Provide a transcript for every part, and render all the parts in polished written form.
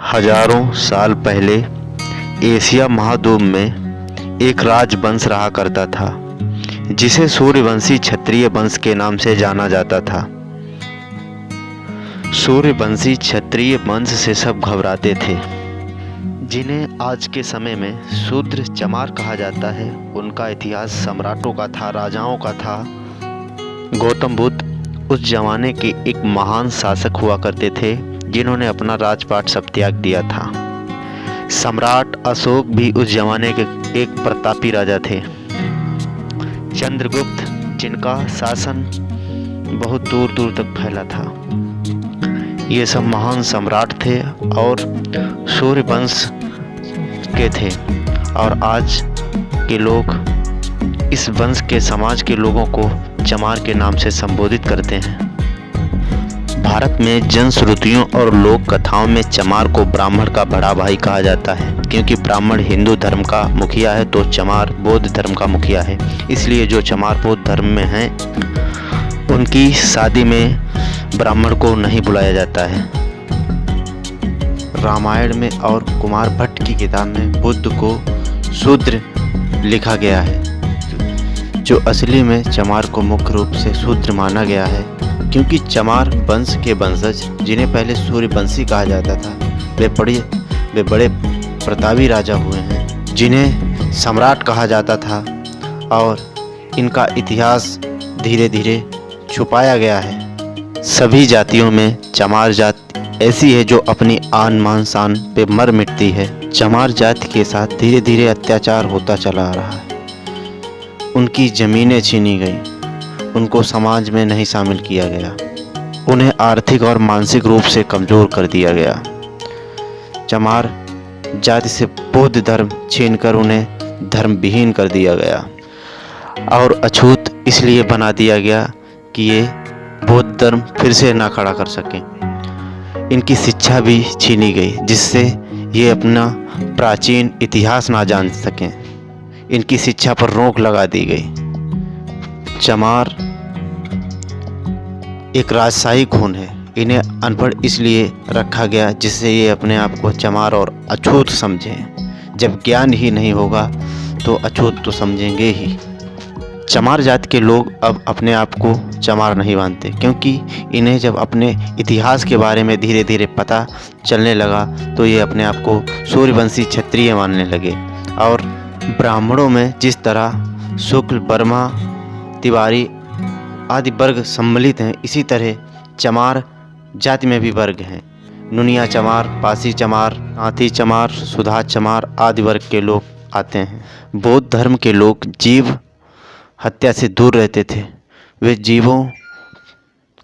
हजारों साल पहले एशिया महाद्वीप में एक राजवंश रहा करता था जिसे सूर्यवंशी क्षत्रिय वंश के नाम से जाना जाता था। सूर्यवंशी क्षत्रिय वंश से सब घबराते थे, जिन्हें आज के समय में शूद्र चमार कहा जाता है। उनका इतिहास सम्राटों का था, राजाओं का था। गौतम बुद्ध उस जमाने के एक महान शासक हुआ करते थे जिन्होंने अपना राजपाट सब त्याग दिया था। सम्राट अशोक भी उस जमाने के एक प्रतापी राजा थे। चंद्रगुप्त, जिनका शासन बहुत दूर दूर तक फैला था, ये सब महान सम्राट थे और सूर्यवंश के थे। और आज के लोग इस वंश के समाज के लोगों को चमार के नाम से संबोधित करते हैं। भारत में जनश्रुतियों और लोक कथाओं में चमार को ब्राह्मण का बड़ा भाई कहा जाता है, क्योंकि ब्राह्मण हिंदू धर्म का मुखिया है तो चमार बौद्ध धर्म का मुखिया है। इसलिए जो चमार बौद्ध धर्म में हैं उनकी शादी में ब्राह्मण को नहीं बुलाया जाता है। रामायण में और कुमार भट्ट की किताब में बुद्ध को शूद्र लिखा गया है, जो असली में चमार को मुख्य रूप से शूद्र माना गया है, क्योंकि चमार वंश के वंशज, जिन्हें पहले सूर्यवंशी कहा जाता था, वे बड़े प्रतापी राजा हुए हैं जिन्हें सम्राट कहा जाता था। और इनका इतिहास धीरे धीरे छुपाया गया है। सभी जातियों में चमार जाति ऐसी है जो अपनी आन मान शान पे मर मिटती है। चमार जाति के साथ धीरे धीरे अत्याचार होता चला आ रहा है। उनकी ज़मीनें छीनी गई, उनको समाज में नहीं शामिल किया गया, उन्हें आर्थिक और मानसिक रूप से कमज़ोर कर दिया गया। चमार जाति से बौद्ध धर्म छीनकर उन्हें धर्म विहीन कर दिया गया और अछूत इसलिए बना दिया गया कि ये बौद्ध धर्म फिर से ना खड़ा कर सकें। इनकी शिक्षा भी छीनी गई, जिससे ये अपना प्राचीन इतिहास ना जान सकें। इनकी शिक्षा पर रोक लगा दी गई। चमार एक राजशाही खून है। इन्हें अनपढ़ इसलिए रखा गया जिससे ये अपने आप को चमार और अछूत समझें। जब ज्ञान ही नहीं होगा तो अछूत तो समझेंगे ही। चमार जाति के लोग अब अपने आप को चमार नहीं मानते, क्योंकि इन्हें जब अपने इतिहास के बारे में धीरे धीरे पता चलने लगा तो ये अपने आप को सूर्यवंशी क्षत्रिय मानने लगे। और ब्राह्मणों में जिस तरह शुक्ल, वर्मा, तिवारी आदि वर्ग सम्मिलित हैं, इसी तरह चमार जाति में भी वर्ग हैं। नुनिया चमार, पासी चमार, हाथी चमार, सुधा चमार आदि वर्ग के लोग आते हैं। बौद्ध धर्म के लोग जीव हत्या से दूर रहते थे। वे जीवों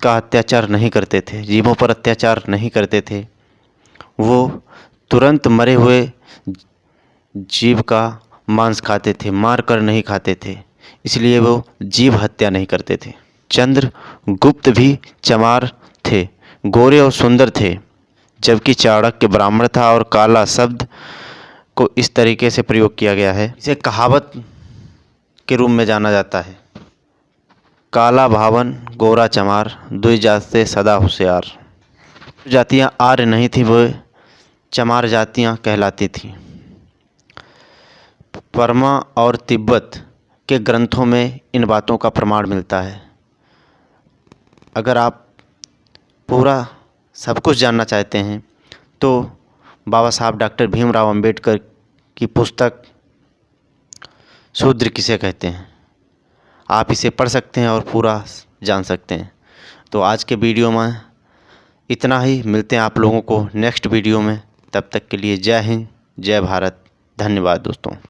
का अत्याचार नहीं करते थे, जीवों पर अत्याचार नहीं करते थे। वो तुरंत मरे हुए जीव का मांस खाते थे, मार कर नहीं खाते थे, इसलिए वो जीव हत्या नहीं करते थे। चंद्रगुप्त भी चमार थे, गोरे और सुंदर थे, जबकि चाणक्य ब्राह्मण था। और काला शब्द को इस तरीके से प्रयोग किया गया है, इसे कहावत के रूप में जाना जाता है। काला भावन गोरा चमार, दुई जात से सदा होशियार। जातियाँ आर्य नहीं थी, वो चमार जातियाँ कहलाती थीं। बर्मा और तिब्बत के ग्रंथों में इन बातों का प्रमाण मिलता है। अगर आप पूरा सब कुछ जानना चाहते हैं तो बाबा साहब डॉक्टर भीमराव अंबेडकर की पुस्तक शूद्र किसे कहते हैं, आप इसे पढ़ सकते हैं और पूरा जान सकते हैं। तो आज के वीडियो में इतना ही। मिलते हैं आप लोगों को नेक्स्ट वीडियो में। तब तक के लिए जय हिंद, जय भारत, धन्यवाद दोस्तों।